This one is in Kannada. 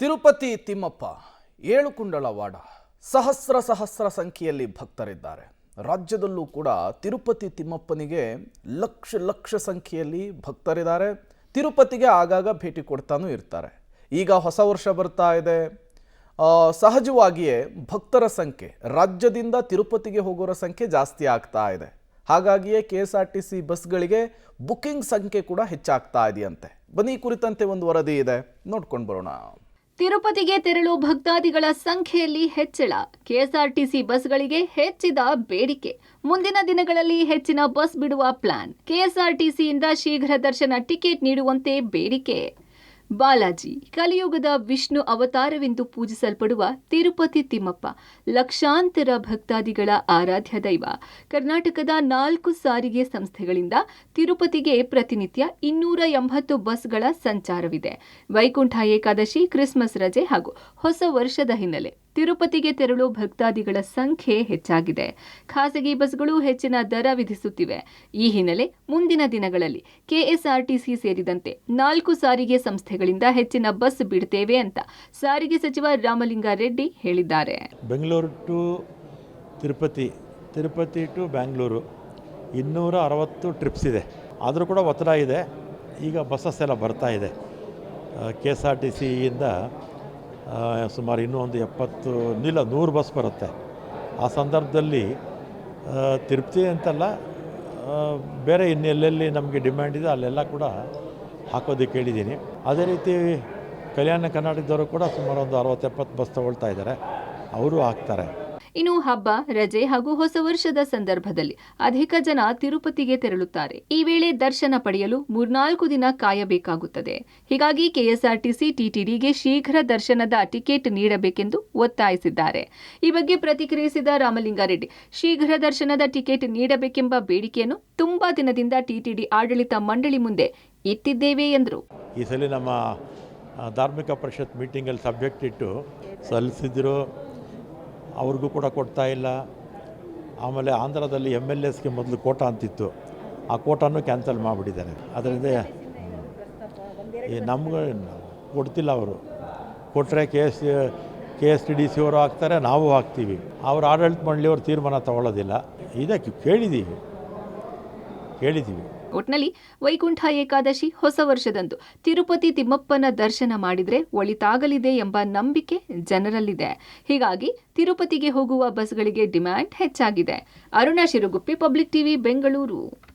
ತಿರುಪತಿ ತಿಮ್ಮಪ್ಪ ಏಳುಕುಂಡಲವಾಡ ಸಹಸ್ರ ಸಂಖ್ಯೆಯಲ್ಲಿ ಭಕ್ತರಿದ್ದಾರೆ. ರಾಜ್ಯದಲ್ಲೂ ಕೂಡ ತಿರುಪತಿ ತಿಮ್ಮಪ್ಪನಿಗೆ ಲಕ್ಷ ಸಂಖ್ಯೆಯಲ್ಲಿ ಭಕ್ತರಿದ್ದಾರೆ. ತಿರುಪತಿಗೆ ಆಗಾಗ ಭೇಟಿ ಕೊಡ್ತಾನೂ ಇರ್ತಾರೆ. ಈಗ ಹೊಸ ವರ್ಷ ಬರ್ತಾ ಇದೆ. ಸಹಜವಾಗಿಯೇ ಭಕ್ತರ ಸಂಖ್ಯೆ ರಾಜ್ಯದಿಂದ ತಿರುಪತಿಗೆ ಹೋಗೋರ ಸಂಖ್ಯೆ ಜಾಸ್ತಿ ಆಗ್ತಾ ಇದೆ. ಹಾಗಾಗಿಯೇ KSRTC ಬಸ್ಗಳಿಗೆ ಬುಕಿಂಗ್ ಸಂಖ್ಯೆ ಕೂಡ ಹೆಚ್ಚಾಗ್ತಾ ಇದೆಯಂತೆ. ಬನ್ನಿ, ಈ ಕುರಿತಂತೆ ಒಂದು ವರದಿ ಇದೆ, ನೋಡ್ಕೊಂಡು ಬರೋಣ. ತಿರುಪತಿಗೆ ತೆರಳು ಭಕ್ತಾದಿಗಳ ಸಂಖ್ಯೆಯಲ್ಲಿ ಹೆಚ್ಚಳ, KSRTC ಬಸ್ಗಳಿಗೆ ಹೆಚ್ಚಿದ ಬೇಡಿಕೆ, ಮುಂದಿನ ದಿನಗಳಲ್ಲಿ ಹೆಚ್ಚಿನ ಬಸ್ ಬಿಡುವ ಪ್ಲಾನ್, KSRTCಯಿಂದ ಶೀಘ್ರ ದರ್ಶನ ಟಿಕೆಟ್ ನೀಡುವಂತೆ ಬೇಡಿಕೆ. ಬಾಲಾಜಿ, ಕಲಿಯುಗದ ವಿಷ್ಣು ಅವತಾರವೆಂದು ಪೂಜಿಸಲ್ಪಡುವ ತಿರುಪತಿ ತಿಮ್ಮಪ್ಪ ಲಕ್ಷಾಂತರ ಭಕ್ತಾದಿಗಳ ಆರಾಧ್ಯ ದೈವ. ಕರ್ನಾಟಕದ 4 ಸಾರಿಗೆ ಸಂಸ್ಥೆಗಳಿಂದ ತಿರುಪತಿಗೆ ಪ್ರತಿನಿತ್ಯ 280 ಬಸ್ಗಳ ಸಂಚಾರವಿದೆ. ವೈಕುಂಠ ಏಕಾದಶಿ, ಕ್ರಿಸ್ಮಸ್ ರಜೆ ಹಾಗೂ ಹೊಸ ವರ್ಷದ ಹಿನ್ನೆಲೆ ತಿರುಪತಿಗೆ ತೆರಳು ಭಕ್ತಾದಿಗಳ ಸಂಖ್ಯೆ ಹೆಚ್ಚಾಗಿದೆ. ಖಾಸಗಿ ಬಸ್ಗಳು ಹೆಚ್ಚಿನ ದರ ವಿಧಿಸುತ್ತಿವೆ. ಈ ಹಿನ್ನೆಲೆ ಮುಂದಿನ ದಿನಗಳಲ್ಲಿ KSRTC ಸೇರಿದಂತೆ 4 ಸಾರಿಗೆ ಸಂಸ್ಥೆಗಳಿಂದ ಹೆಚ್ಚಿನ ಬಸ್ ಬಿಡ್ತೇವೆ ಅಂತ ಸಾರಿಗೆ ಸಚಿವ ರಾಮಲಿಂಗಾರೆಡ್ಡಿ ಹೇಳಿದ್ದಾರೆ. Bengaluru to Tirupati, Tirupati to Bangalore 260 trips ಇದೆ. ಆದರೂ ಕೂಡ ಒತ್ತಡ ಇದೆ. ಈಗ ಬಸ್ಸಸ್ ಎಲ್ಲ ಬರ್ತಾ ಇದೆ. KSRTCಯಿಂದ ಸುಮಾರು ಇನ್ನೂ ಒಂದು 100 ಬಸ್ ಬರುತ್ತೆ. ಆ ಸಂದರ್ಭದಲ್ಲಿ ತಿರುಪತಿ ಅಂತಲ್ಲ, ಬೇರೆ ಇನ್ನೆಲ್ಲೆಲ್ಲಿ ನಮಗೆ ಡಿಮ್ಯಾಂಡ್ ಇದೆ ಅಲ್ಲೆಲ್ಲ ಕೂಡ ಹಾಕೋದಕ್ಕೆ ಹೇಳಿದ್ದೀನಿ. ಅದೇ ರೀತಿ ಕಲ್ಯಾಣ ಕರ್ನಾಟಕದವರು ಕೂಡ ಸುಮಾರು ಒಂದು 60-70 ಬಸ್ ತಗೊಳ್ತಾ ಇದ್ದಾರೆ, ಅವರು ಹಾಕ್ತಾರೆ. ಇನ್ನು ಹಬ್ಬ, ರಜೆ ಹಾಗೂ ಹೊಸ ವರ್ಷದ ಸಂದರ್ಭದಲ್ಲಿ ಅಧಿಕ ಜನ ತಿರುಪತಿಗೆ ತೆರಳುತ್ತಾರೆ. ಈ ವೇಳೆ ದರ್ಶನ ಪಡೆಯಲು 3-4 ದಿನ ಕಾಯಬೇಕಾಗುತ್ತದೆ. ಹೀಗಾಗಿ KSRTC TTDಗೆ ಶೀಘ್ರ ದರ್ಶನದ ಟಿಕೆಟ್ ನೀಡಬೇಕೆಂದು ಒತ್ತಾಯಿಸಿದ್ದಾರೆ. ಈ ಬಗ್ಗೆ ಪ್ರತಿಕ್ರಿಯಿಸಿದ ರಾಮಲಿಂಗಾರೆಡ್ಡಿ, ಶೀಘ್ರ ದರ್ಶನದ ಟಿಕೆಟ್ ನೀಡಬೇಕೆಂಬ ಬೇಡಿಕೆಯನ್ನು ತುಂಬಾ ದಿನದಿಂದ TTD ಆಡಳಿತ ಮಂಡಳಿ ಮುಂದೆ ಇಟ್ಟಿದ್ದೇವೆ ಎಂದರು. ಈ ಸಲ ನಮ್ಮ ಧಾರ್ಮಿಕ ಪರಿಷತ್ ಮೀಟಿಂಗಲ್ಲಿ ಸಬ್ಜೆಕ್ಟ್ ಇಟ್ಟು ಸಲ್ಲಿಸಿದ್ರು, ಅವ್ರಿಗೂ ಕೂಡ ಕೊಡ್ತಾ ಇಲ್ಲ. ಆಮೇಲೆ ಆಂಧ್ರದಲ್ಲಿ MLAಸ್ಗೆ ಮೊದಲು ಕೋಟಾ ಅಂತಿತ್ತು, ಆ ಕೋಟಾನು ಕ್ಯಾನ್ಸಲ್ ಮಾಡಿಬಿಟ್ಟಿದ್ದಾರೆ. ಅದರಿಂದ ನಮ್ಗೆ ಕೊಡ್ತಿಲ್ಲ. ಅವರು ಕೊಟ್ಟರೆ KSTDC ಅವರು ಹಾಕ್ತಾರೆ, ನಾವು ಹಾಕ್ತೀವಿ. ಅವ್ರ ಆಡಳಿತ ಮಂಡಳಿಯವರು ತೀರ್ಮಾನ ತಗೊಳ್ಳೋದಿಲ್ಲ. ಇದಕ್ಕೆ ಕೇಳಿದ್ದೀವಿ. ಒಟ್ನಲ್ಲಿ ವೈಕುಂಠ ಏಕಾದಶಿ, ಹೊಸ ವರ್ಷದಂದು ತಿರುಪತಿ ತಿಮ್ಮಪ್ಪನ ದರ್ಶನ ಮಾಡಿದ್ರೆ ಒಳಿತಾಗಲಿದೆ ಎಂಬ ನಂಬಿಕೆ ಜನರಲ್ಲಿದೆ. ಹೀಗಾಗಿ ತಿರುಪತಿಗೆ ಹೋಗುವ ಬಸ್ಗಳಿಗೆ ಡಿಮ್ಯಾಂಡ್ ಹೆಚ್ಚಾಗಿದೆ. Aruna Shiruguppi, public TV, Bengaluru.